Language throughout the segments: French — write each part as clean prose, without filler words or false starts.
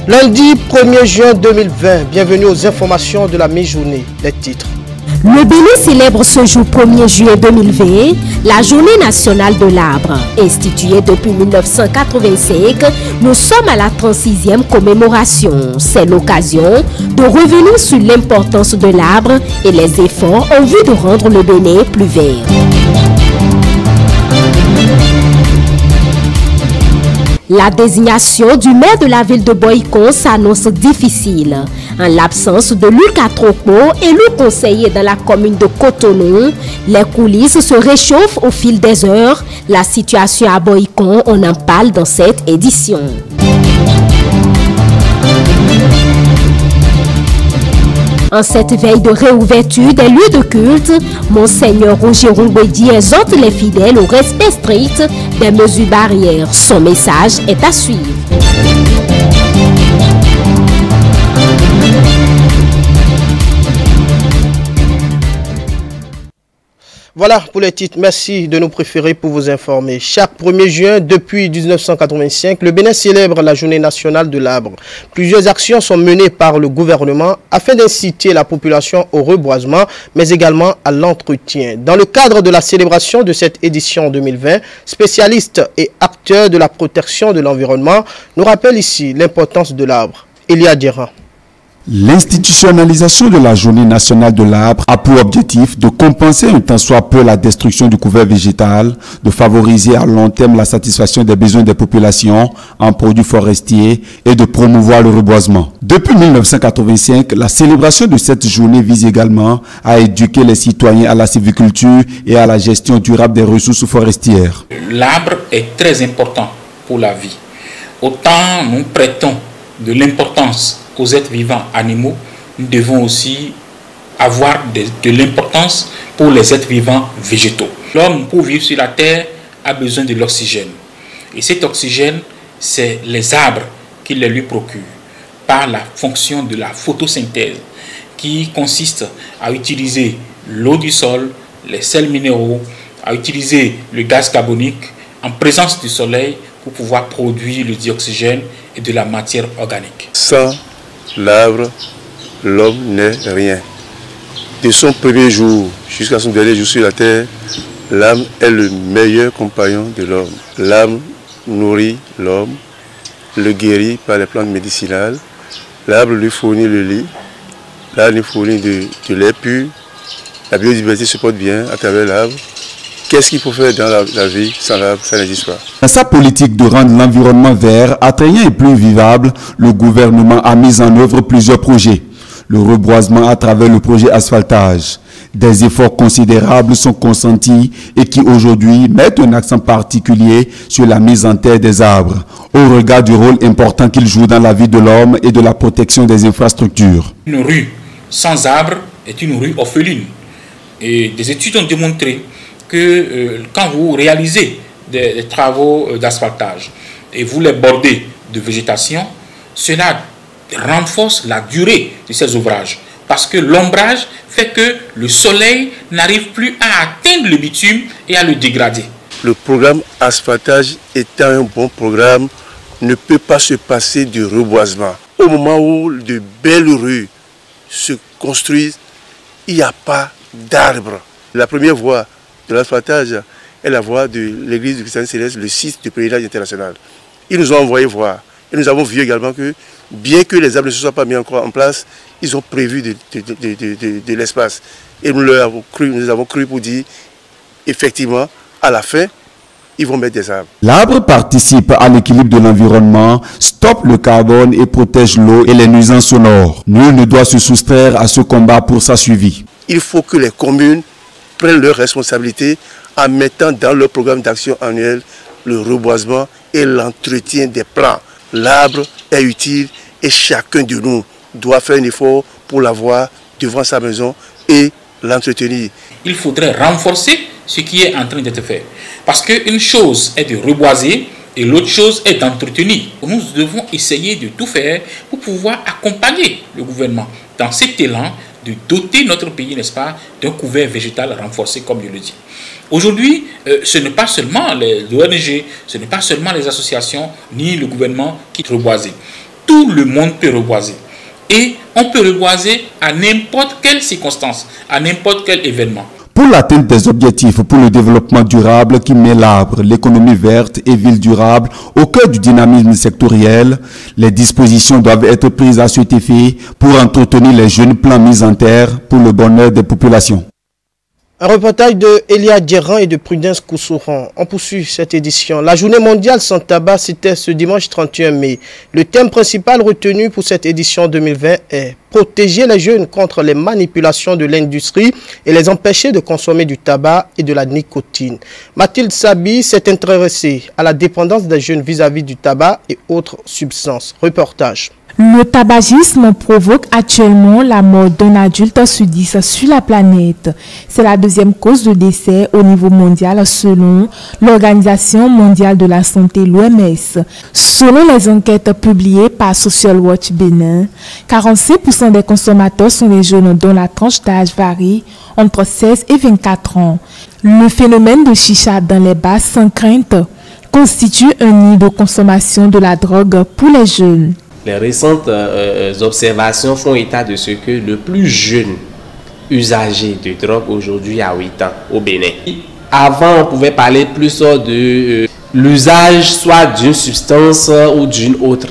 Lundi 1er juin 2020, bienvenue aux informations de la mi-journée. Les titres. Le Bénin célèbre ce jour 1er juillet 2020 la Journée nationale de l'arbre. Instituée depuis 1985, nous sommes à la 36e commémoration. C'est l'occasion de revenir sur l'importance de l'arbre et les efforts en vue de rendre le Bénin plus vert. La désignation du maire de la ville de Boycon s'annonce difficile. En l'absence de Luc Atropo, élu conseiller dans la commune de Cotonou, les coulisses se réchauffent au fil des heures. La situation à Boycon, on en parle dans cette édition. En cette veille de réouverture des lieux de culte, Monseigneur Roger Roumbédi exhorte les fidèles au respect strict des mesures barrières. Son message est à suivre. Voilà pour les titres. Merci de nous préférer pour vous informer. Chaque 1er juin, depuis 1985, le Bénin célèbre la Journée nationale de l'arbre. Plusieurs actions sont menées par le gouvernement afin d'inciter la population au reboisement, mais également à l'entretien. Dans le cadre de la célébration de cette édition 2020, spécialistes et acteurs de la protection de l'environnement nous rappellent ici l'importance de l'arbre. Elia Dira. L'institutionnalisation de la Journée nationale de l'arbre a pour objectif de compenser un tant soit peu la destruction du couvert végétal, de favoriser à long terme la satisfaction des besoins des populations en produits forestiers et de promouvoir le reboisement. Depuis 1985, la célébration de cette journée vise également à éduquer les citoyens à la sylviculture et à la gestion durable des ressources forestières. L'arbre est très important pour la vie. Autant nous prêtons de l'importance aux êtres vivants animaux, nous devons aussi avoir de l'importance pour les êtres vivants végétaux. L'homme, pour vivre sur la terre, a besoin de l'oxygène. Et cet oxygène, c'est les arbres qui le lui procurent par la fonction de la photosynthèse qui consiste à utiliser l'eau du sol, les sels minéraux, à utiliser le gaz carbonique en présence du soleil pour pouvoir produire le dioxygène et de la matière organique. Sans l'arbre, l'homme n'est rien. De son premier jour jusqu'à son dernier jour sur la terre, l'arbre est le meilleur compagnon de l'homme. L'arbre nourrit l'homme, le guérit par les plantes médicinales. L'arbre lui fournit le lit, l'arbre lui fournit de l'air pur. La biodiversité se porte bien à travers l'arbre. Qu'est-ce qu'il faut faire dans la vie sans l'arbre? Ça n'existe pas. Dans sa politique de rendre l'environnement vert, attrayant et plus vivable, le gouvernement a mis en œuvre plusieurs projets. Le reboisement à travers le projet asphaltage. Des efforts considérables sont consentis et qui aujourd'hui mettent un accent particulier sur la mise en terre des arbres, au regard du rôle important qu'ils jouent dans la vie de l'homme et de la protection des infrastructures. Une rue sans arbre est une rue orpheline. Et des études ont démontré que quand vous réalisez des travaux d'asphaltage et vous les bordez de végétation, cela renforce la durée de ces ouvrages. Parce que l'ombrage fait que le soleil n'arrive plus à atteindre le bitume et à le dégrader. Le programme asphaltage étant un bon programme, ne peut pas se passer de reboisement. Au moment où de belles rues se construisent, il n'y a pas d'arbres. La première voie de l'asphaltage est la voie de l'église du Christian Céleste, le site de pèlerinage international. Ils nous ont envoyé voir. Et nous avons vu également que, bien que les arbres ne se soient pas mis encore en place, ils ont prévu de l'espace. Et nous avons cru pour dire, effectivement, à la fin, ils vont mettre des arbres. L'arbre participe à l'équilibre de l'environnement, stoppe le carbone et protège l'eau et les nuisances sonores. Nul ne doit se soustraire à ce combat pour sa survie. Il faut que les communes prennent leurs responsabilités en mettant dans leur programme d'action annuel le reboisement et l'entretien des plants. L'arbre est utile et chacun de nous doit faire un effort pour l'avoir devant sa maison et l'entretenir. Il faudrait renforcer ce qui est en train d'être fait. Parce qu'une chose est de reboiser et l'autre chose est d'entretenir. Nous devons essayer de tout faire pour pouvoir accompagner le gouvernement dans cet élan de doter notre pays, n'est-ce pas, d'un couvert végétal renforcé, comme je le dis. Aujourd'hui, ce n'est pas seulement les ONG, ce n'est pas seulement les associations, ni le gouvernement qui reboisent. tout le monde peut reboiser. Et on peut reboiser à n'importe quelle circonstance, à n'importe quel événement. Pour l'atteinte des objectifs pour le développement durable qui met l'arbre, l'économie verte et ville durable au cœur du dynamisme sectoriel, les dispositions doivent être prises à cet effet pour entretenir les jeunes plans mis en terre pour le bonheur des populations. Un reportage de Elia Djeran et de Prudence Koussouran. On poursuit cette édition. La journée mondiale sans tabac, c'était ce dimanche 31 mai. Le thème principal retenu pour cette édition 2020 est protéger les jeunes contre les manipulations de l'industrie et les empêcher de consommer du tabac et de la nicotine. Mathilde Sabi s'est intéressée à la dépendance des jeunes vis-à-vis du tabac et autres substances. Reportage. Le tabagisme provoque actuellement la mort d'un adulte sur 10 sur la planète. C'est la deuxième cause de décès au niveau mondial selon l'Organisation mondiale de la santé, l'OMS. Selon les enquêtes publiées par Social Watch Bénin, 46% des consommateurs sont des jeunes dont la tranche d'âge varie entre 16 et 24 ans. Le phénomène de chicha dans les bars sans crainte constitue un nid de consommation de la drogue pour les jeunes. Les récentes observations font état de ce que le plus jeune usager de drogue aujourd'hui a 8 ans au Bénin. Avant, on pouvait parler plus de l'usage soit d'une substance ou d'une autre.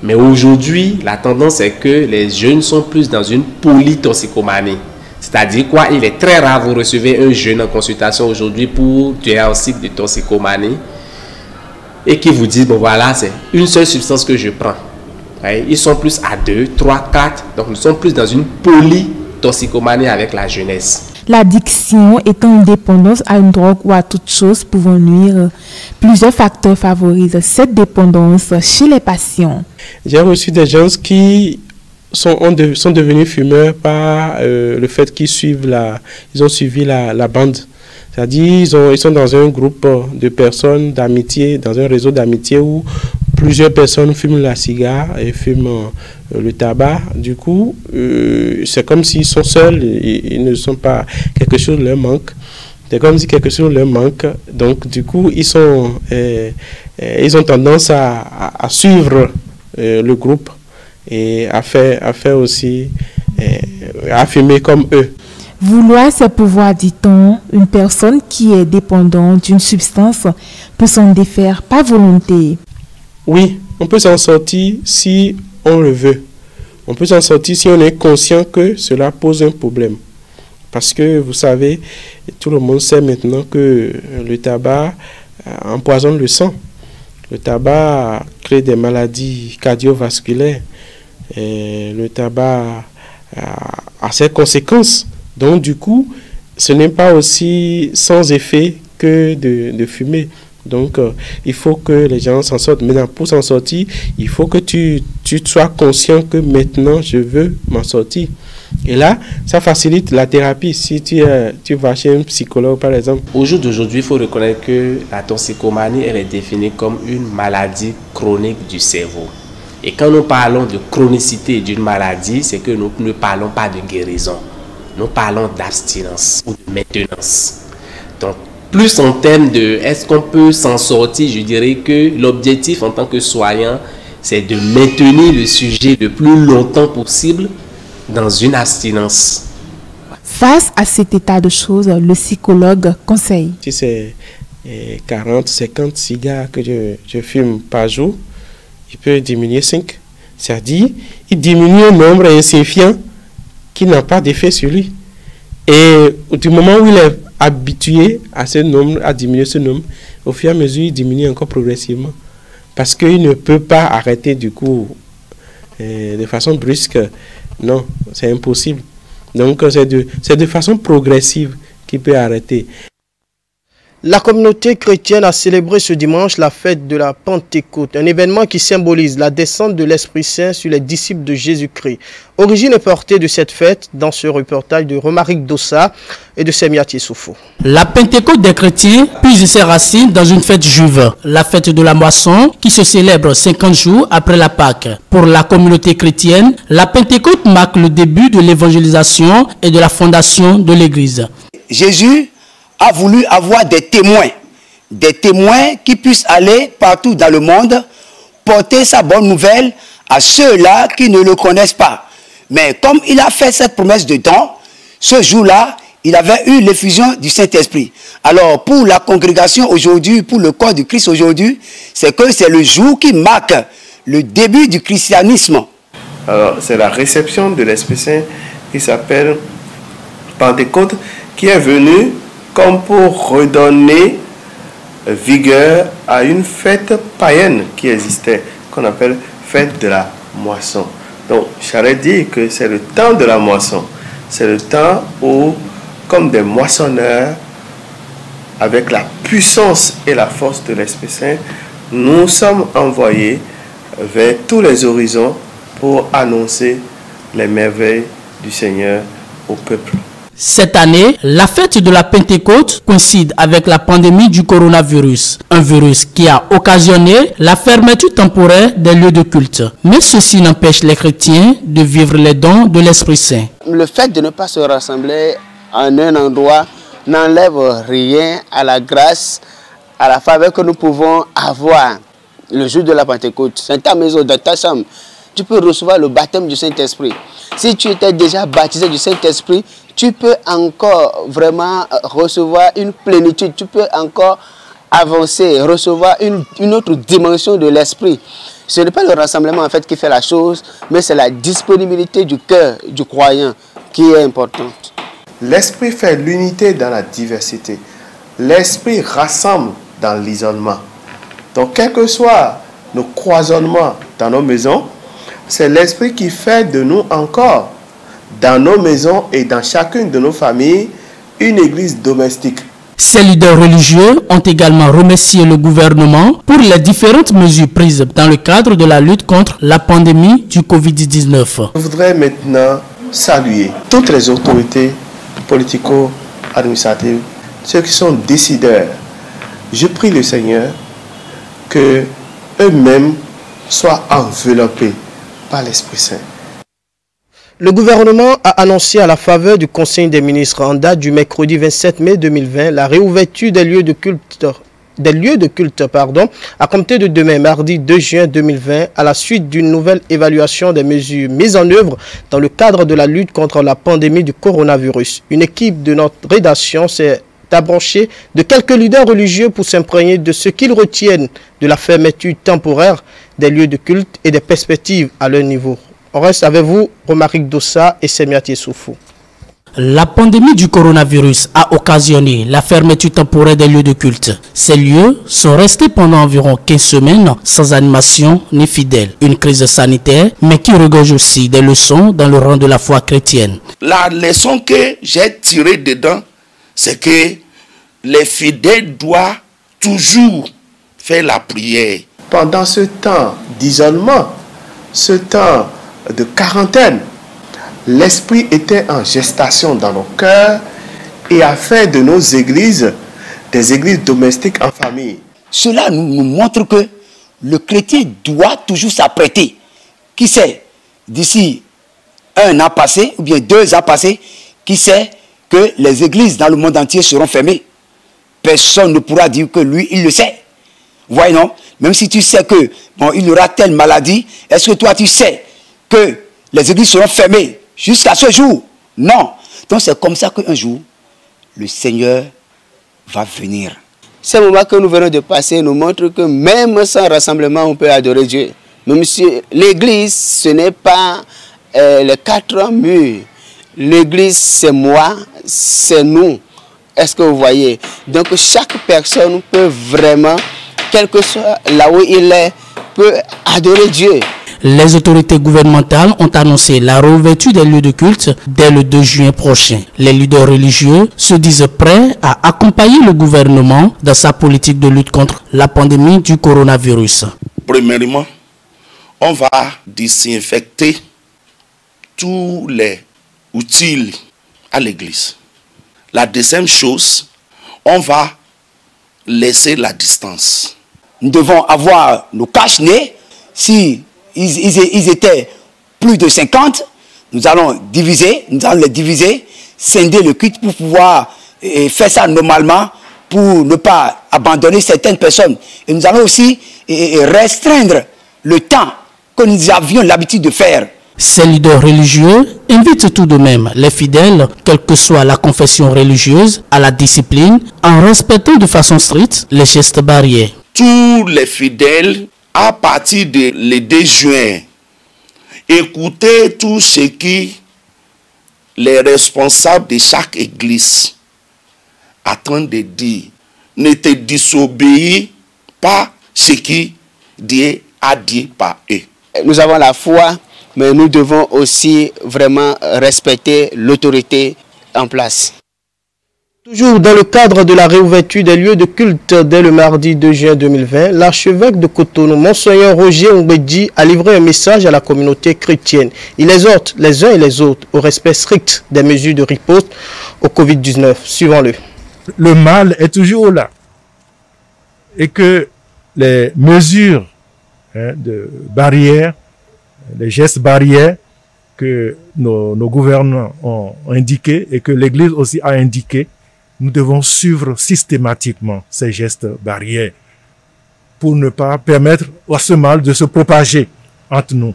Mais aujourd'hui, la tendance est que les jeunes sont plus dans une polytoxicomanie. C'est-à-dire quoi? Il est très rare, vous recevez un jeune en consultation aujourd'hui pour diagnostic de toxicomanie et qui vous dit, bon voilà, c'est une seule substance que je prends. Ils sont plus à 2, 3, 4. Donc nous sommes plus dans une polytoxicomanie avec la jeunesse. L'addiction étant une dépendance à une drogue ou à toute chose pouvant nuire, plusieurs facteurs favorisent cette dépendance chez les patients. J'ai reçu des gens qui sont devenus fumeurs par le fait qu'ils ont suivi la bande. C'est-à-dire ils sont dans un groupe de personnes d'amitié, dans un réseau d'amitié où plusieurs personnes fument la cigare et fument le tabac. Du coup, c'est comme s'ils sont seuls, ils ne sont pas, quelque chose leur manque. C'est comme si quelque chose leur manque. Donc, du coup, ils ont tendance à suivre le groupe et à faire aussi, à fumer comme eux. Vouloir, c'est pouvoir, dit-on. Une personne qui est dépendante d'une substance peut s'en défaire par volonté. Oui, on peut s'en sortir si on le veut. On peut s'en sortir si on est conscient que cela pose un problème. Parce que vous savez, tout le monde sait maintenant que le tabac empoisonne le sang. Le tabac crée des maladies cardiovasculaires. Et le tabac a ses conséquences. Donc du coup, ce n'est pas aussi sans effet que de fumer. Donc, il faut que les gens s'en sortent. Maintenant, pour s'en sortir, il faut que tu sois conscient que maintenant, je veux m'en sortir. Et là, ça facilite la thérapie. Si tu vas chez un psychologue, par exemple. Au jour d'aujourd'hui, il faut reconnaître que la toxicomanie, elle est définie comme une maladie chronique du cerveau. Et quand nous parlons de chronicité d'une maladie, c'est que nous ne parlons pas de guérison. Nous parlons d'abstinence ou de maintenance. Donc, plus en termes de est-ce qu'on peut s'en sortir, je dirais que l'objectif en tant que soignant, c'est de maintenir le sujet le plus longtemps possible dans une abstinence. Face à cet état de choses, le psychologue conseille. Si c'est 40, 50 cigares que je fume par jour, il peut diminuer 5. C'est-à-dire, il diminue un nombre insignifiant qui n'a pas d'effet sur lui. Et du moment où il est habitué à ce nombre, à diminuer ce nombre, au fur et à mesure, il diminue encore progressivement. Parce qu'il ne peut pas arrêter du coup de façon brusque. Non, c'est impossible. Donc c'est de façon progressive qu'il peut arrêter. La communauté chrétienne a célébré ce dimanche la fête de la Pentecôte, un événement qui symbolise la descente de l'Esprit Saint sur les disciples de Jésus-Christ. Origine et portée de cette fête dans ce reportage de Romaric Dossa et de Semiati Soufou. La Pentecôte des chrétiens puise ses racines dans une fête juive, la fête de la moisson qui se célèbre 50 jours après la Pâque. Pour la communauté chrétienne, la Pentecôte marque le début de l'évangélisation et de la fondation de l'Église. Jésus a voulu avoir des témoins qui puissent aller partout dans le monde, porter sa bonne nouvelle à ceux-là qui ne le connaissent pas. Mais comme il a fait cette promesse de don, ce jour-là, il avait eu l'effusion du Saint-Esprit. Alors, pour la congrégation aujourd'hui, pour le corps du Christ aujourd'hui, c'est que c'est le jour qui marque le début du christianisme. Alors, c'est la réception de l'Esprit Saint qui s'appelle Pentecôte, qui est venue comme pour redonner vigueur à une fête païenne qui existait, qu'on appelle fête de la moisson. Donc, j'allais dire que c'est le temps de la moisson. C'est le temps où, comme des moissonneurs, avec la puissance et la force de l'Esprit Saint, nous sommes envoyés vers tous les horizons pour annoncer les merveilles du Seigneur au peuple. Cette année, la fête de la Pentecôte coïncide avec la pandémie du coronavirus, un virus qui a occasionné la fermeture temporaire des lieux de culte. Mais ceci n'empêche les chrétiens de vivre les dons de l'Esprit Saint. Le fait de ne pas se rassembler en un endroit n'enlève rien à la grâce, à la faveur que nous pouvons avoir le jour de la Pentecôte. C'est ta maison, dans ta chambre. Tu peux recevoir le baptême du Saint-Esprit. Si tu étais déjà baptisé du Saint-Esprit, tu peux encore vraiment recevoir une plénitude. Tu peux encore avancer, recevoir une autre dimension de l'esprit. Ce n'est pas le rassemblement en fait qui fait la chose, mais c'est la disponibilité du cœur du croyant qui est importante. L'esprit fait l'unité dans la diversité. L'esprit rassemble dans l'isolement. Donc, quels que soient nos croisonnements dans nos maisons, c'est l'esprit qui fait de nous encore, dans nos maisons et dans chacune de nos familles, une église domestique. Ces leaders religieux ont également remercié le gouvernement pour les différentes mesures prises dans le cadre de la lutte contre la pandémie du Covid-19. Je voudrais maintenant saluer toutes les autorités politico-administratives, ceux qui sont décideurs. Je prie le Seigneur que eux-mêmes soient enveloppés par l'Esprit Saint. Le gouvernement a annoncé à la faveur du Conseil des ministres en date du mercredi 27 mai 2020 la réouverture des lieux de culte à compter de demain, mardi 2 juin 2020, à la suite d'une nouvelle évaluation des mesures mises en œuvre dans le cadre de la lutte contre la pandémie du coronavirus. Une équipe de notre rédaction s'est abranchée de quelques leaders religieux pour s'imprégner de ce qu'ils retiennent de la fermeture temporaire des lieux de culte et des perspectives à leur niveau. On reste avec vous, Romaric Dossa et Semiati Soufou. La pandémie du coronavirus a occasionné la fermeture temporaire des lieux de culte. Ces lieux sont restés pendant environ 15 semaines sans animation ni fidèles. Une crise sanitaire, mais qui regorge aussi des leçons dans le rang de la foi chrétienne. La leçon que j'ai tirée dedans, c'est que les fidèles doivent toujours faire la prière. Pendant ce temps d'isolement, ce temps de quarantaine, l'Esprit était en gestation dans nos cœurs et a fait de nos églises des églises domestiques en famille. Cela nous montre que le chrétien doit toujours s'apprêter. Qui sait, d'ici 1 an passé ou bien 2 ans passés, qui sait que les églises dans le monde entier seront fermées. Personne ne pourra dire que lui, il le sait. Voyez, non? Même si tu sais que bon, il y aura telle maladie, est-ce que toi tu sais que les églises seront fermées jusqu'à ce jour? Non. Donc c'est comme ça qu'un jour, le Seigneur va venir. Ces moments que nous venons de passer nous montrent que même sans rassemblement, on peut adorer Dieu. Même si l'église, ce n'est pas les 4 murs. L'église, c'est moi, c'est nous. Est-ce que vous voyez? Donc chaque personne peut vraiment, quel que soit là où il est, peut adorer Dieu. Les autorités gouvernementales ont annoncé la réouverture des lieux de culte dès le 2 juin prochain. Les leaders religieux se disent prêts à accompagner le gouvernement dans sa politique de lutte contre la pandémie du coronavirus. Premièrement, on va désinfecter tous les outils à l'église. La deuxième chose, on va laisser la distance. Nous devons avoir nos cache-nez. Si ils étaient plus de 50, nous allons les diviser, scinder le culte pour pouvoir faire ça normalement, pour ne pas abandonner certaines personnes. Et nous allons aussi restreindre le temps que nous avions l'habitude de faire. Ces leaders religieux invitent tout de même les fidèles, quelle que soit la confession religieuse, à la discipline, en respectant de façon stricte les gestes barrières. Tous les fidèles, à partir de le 2 juin, écoutez tout ce qui les responsables de chaque église attendent de dire. Ne te disobéis pas ce qui Dieu a dit par eux. Nous avons la foi, mais nous devons aussi vraiment respecter l'autorité en place. Toujours dans le cadre de la réouverture des lieux de culte dès le mardi 2 juin 2020, l'archevêque de Cotonou, Monseigneur Roger Ongbedji, a livré un message à la communauté chrétienne. Il exhorte les uns et les autres au respect strict des mesures de riposte au Covid-19. Suivons-le. Le mal est toujours là et que les mesures de barrières, les gestes barrières que nos gouvernants ont indiqués et que l'Église aussi a indiqué, nous devons suivre systématiquement ces gestes barrières pour ne pas permettre à ce mal de se propager entre nous.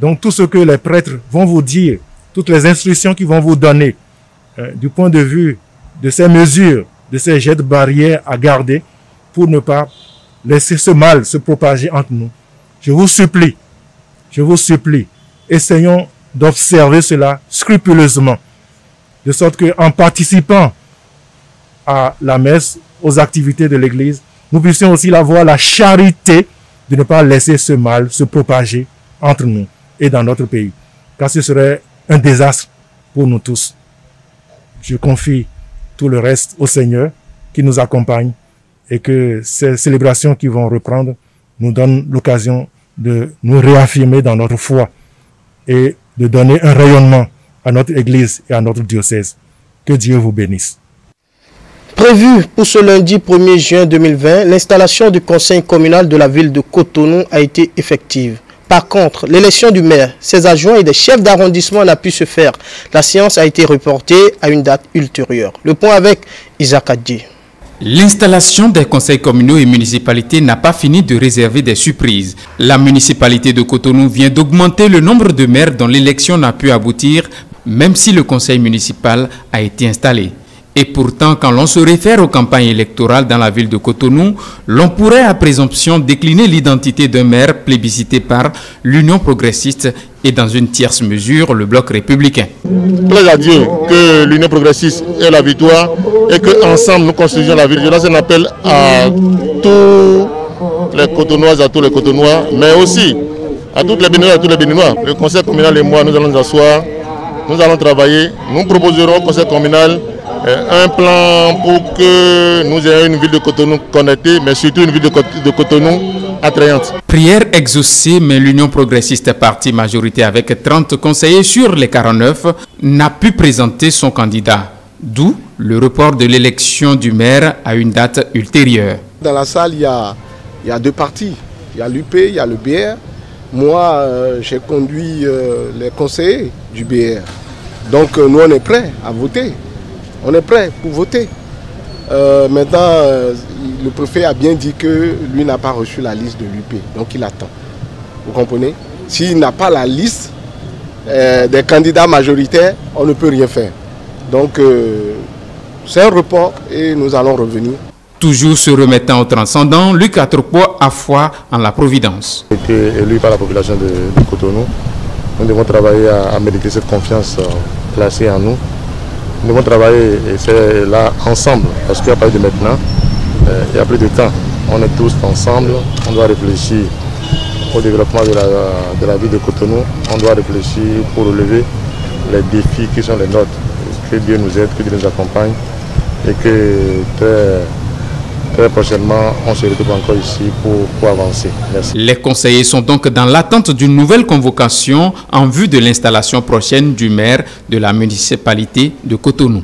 Donc tout ce que les prêtres vont vous dire, toutes les instructions qu'ils vont vous donner du point de vue de ces mesures, de ces gestes barrières à garder pour ne pas laisser ce mal se propager entre nous. Je vous supplie, essayons d'observer cela scrupuleusement, de sorte qu'en participant à la messe, aux activités de l'Église, nous puissions aussi avoir la charité de ne pas laisser ce mal se propager entre nous et dans notre pays, car ce serait un désastre pour nous tous. Je confie tout le reste au Seigneur qui nous accompagne et que ces célébrations qui vont reprendre nous donnent l'occasion de nous réaffirmer dans notre foi et de donner un rayonnement à notre Église et à notre diocèse. Que Dieu vous bénisse. Prévu pour ce lundi 1er juin 2020, l'installation du conseil communal de la ville de Cotonou a été effective. Par contre, l'élection du maire, ses adjoints et des chefs d'arrondissement n'a pu se faire. La séance a été reportée à une date ultérieure. Le point avec Isaac Adji. L'installation des conseils communaux et municipalités n'a pas fini de réserver des surprises. La municipalité de Cotonou vient d'augmenter le nombre de maires dont l'élection n'a pu aboutir, même si le conseil municipal a été installé. Et pourtant, quand l'on se réfère aux campagnes électorales dans la ville de Cotonou, l'on pourrait à présomption décliner l'identité d'un maire plébiscité par l'Union progressiste et dans une tierce mesure le bloc républicain. Plaise à Dieu que l'Union progressiste ait la victoire et qu'ensemble nous construisions la ville. Je lance un appel à tous les Cotonnoises, à tous les Cotonnois, mais aussi à toutes les Béninois et à tous les Béninois. Le conseil communal et moi, nous allons nous asseoir, nous allons travailler, nous proposerons au conseil communal un plan pour que nous ayons une ville de Cotonou connectée, mais surtout une ville de Cotonou attrayante. Prière exaucée, mais l'Union progressiste, parti majorité avec 30 conseillers sur les 49, n'a pu présenter son candidat. D'où le report de l'élection du maire à une date ultérieure. Dans la salle, il y a deux partis. Il y a l'UP, il y a le BR. Moi, j'ai conduit les conseillers du BR. Donc nous, on est prêts à voter. On est prêt pour voter. Maintenant, le préfet a bien dit que lui n'a pas reçu la liste de l'UP, donc il attend. Vous comprenez? S'il n'a pas la liste des candidats majoritaires, on ne peut rien faire. Donc, c'est un report et nous allons revenir. Toujours se remettant au transcendant, Luc Atropos a foi en la providence. J'ai été élu par la population de Cotonou. Nous devons travailler à mériter cette confiance placée en nous. Nous devons travailler et c'est là ensemble, parce qu'il n'y a pas eu de maintenant, il n'y a plus de temps. On est tous ensemble, on doit réfléchir au développement de la ville de Cotonou, on doit réfléchir pour relever les défis qui sont les nôtres. Que Dieu nous aide, que Dieu nous accompagne et que très prochainement, on se retrouve encore ici pour avancer. Merci. Les conseillers sont donc dans l'attente d'une nouvelle convocation en vue de l'installation prochaine du maire de la municipalité de Cotonou.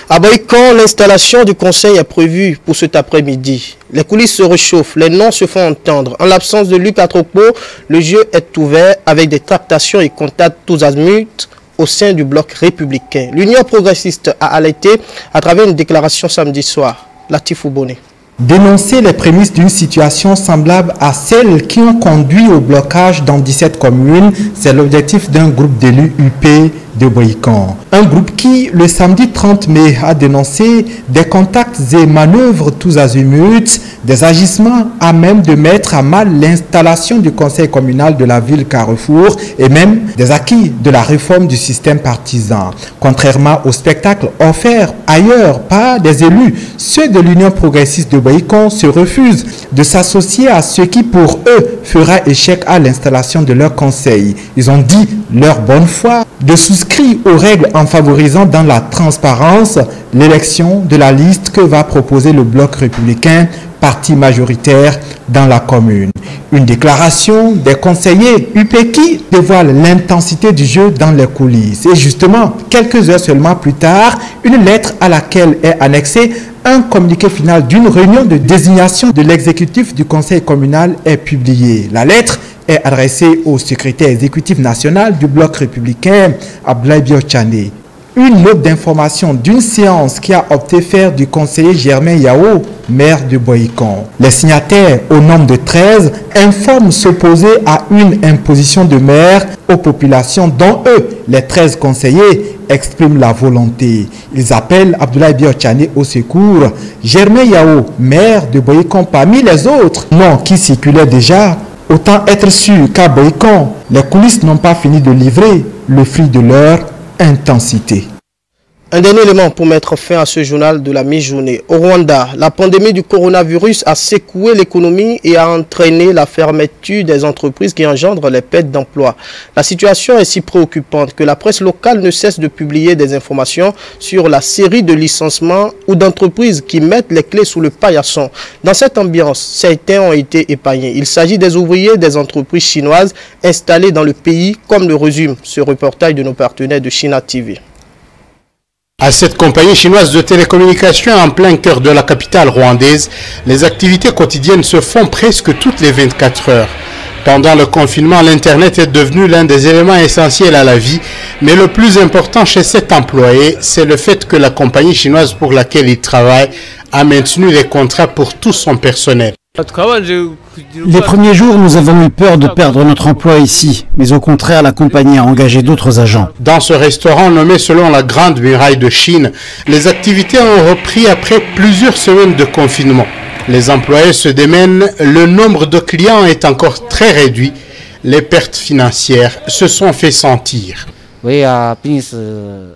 À Boycon, l'installation du conseil est prévue pour cet après-midi. Les coulisses se réchauffent, les noms se font entendre. En l'absence de Luc Atropos, le jeu est ouvert avec des tractations et contacts tous azimuts au sein du bloc républicain. L'Union progressiste a alerté à travers une déclaration samedi soir. Latif Oubone. dénoncer les prémices d'une situation semblable à celles qui ont conduit au blocage dans 17 communes. C'est l'objectif d'un groupe d'élus UP de Boïkan. Un groupe qui, le samedi 30 mai, a dénoncé des contacts et manœuvres tous azimuts, des agissements à même de mettre à mal l'installation du conseil communal de la ville Carrefour et même des acquis de la réforme du système partisan. Contrairement au spectacle offert ailleurs par des élus, ceux de l'Union progressiste de Boïkan se refusent de s'associer à ce qui pour eux fera échec à l'installation de leur conseil. Ils ont dit leur bonne foi de souscrire aux règles en favorisant dans la transparence l'élection de la liste que va proposer le bloc républicain, parti majoritaire dans la commune. Une déclaration des conseillers UP qui dévoile l'intensité du jeu dans les coulisses. Et justement, quelques heures seulement plus tard, une lettre à laquelle est annexé un communiqué final d'une réunion de désignation de l'exécutif du conseil communal est publié. La lettre est adressée au secrétaire exécutif national du bloc républicain, Abdoulaye Biotchane. Une note d'information d'une séance qui a opté faire du conseiller Germain Yao, maire de Boïkan. Les signataires, au nombre de 13, informent s'opposer à une imposition de maire aux populations dont eux, les 13 conseillers, expriment la volonté. Ils appellent Abdoulaye Biotchane au secours. Germain Yao, maire de Boïkan, parmi les autres noms qui circulaient déjà, autant être sûr qu'à Boïkan, les coulisses n'ont pas fini de livrer le fruit de leur intensité. Un dernier élément pour mettre fin à ce journal de la mi-journée. Au Rwanda, la pandémie du coronavirus a secoué l'économie et a entraîné la fermeture des entreprises qui engendrent les pertes d'emplois. La situation est si préoccupante que la presse locale ne cesse de publier des informations sur la série de licenciements ou d'entreprises qui mettent les clés sous le paillasson. Dans cette ambiance, certains ont été épargnés. Il s'agit des ouvriers des entreprises chinoises installées dans le pays, comme le résume ce reportage de nos partenaires de China TV. À cette compagnie chinoise de télécommunications en plein cœur de la capitale rwandaise, les activités quotidiennes se font presque toutes les 24 heures. Pendant le confinement, l'Internet est devenu l'un des éléments essentiels à la vie, mais le plus important chez cet employé, c'est le fait que la compagnie chinoise pour laquelle il travaille a maintenu les contrats pour tout son personnel. Les premiers jours, nous avons eu peur de perdre notre emploi ici, mais au contraire, la compagnie a engagé d'autres agents. Dans ce restaurant nommé selon la Grande Muraille de Chine, les activités ont repris après plusieurs semaines de confinement. Les employés se démènent, le nombre de clients est encore très réduit, les pertes financières se sont fait sentir.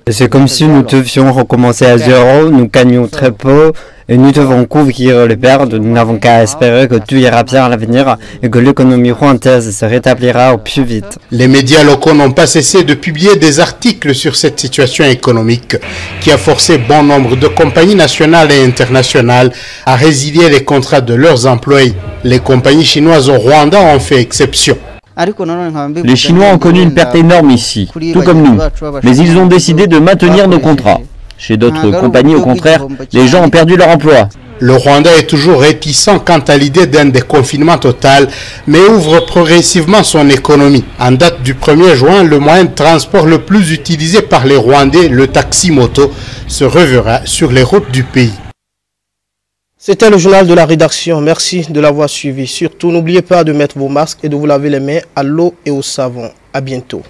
C'est comme si nous devions recommencer à zéro, nous gagnons très peu et nous devons couvrir les pertes. Nous n'avons qu'à espérer que tout ira bien à l'avenir et que l'économie rwandaise se rétablira au plus vite. Les médias locaux n'ont pas cessé de publier des articles sur cette situation économique qui a forcé bon nombre de compagnies nationales et internationales à résilier les contrats de leurs employés. Les compagnies chinoises au Rwanda ont fait exception. Les Chinois ont connu une perte énorme ici, tout comme nous, mais ils ont décidé de maintenir nos contrats. Chez d'autres compagnies, au contraire, les gens ont perdu leur emploi. Le Rwanda est toujours réticent quant à l'idée d'un déconfinement total, mais ouvre progressivement son économie. En date du 1er juin, le moyen de transport le plus utilisé par les Rwandais, le taxi-moto, se reverra sur les routes du pays. C'était le journal de la rédaction. Merci de l'avoir suivi. Surtout, n'oubliez pas de mettre vos masques et de vous laver les mains à l'eau et au savon. À bientôt.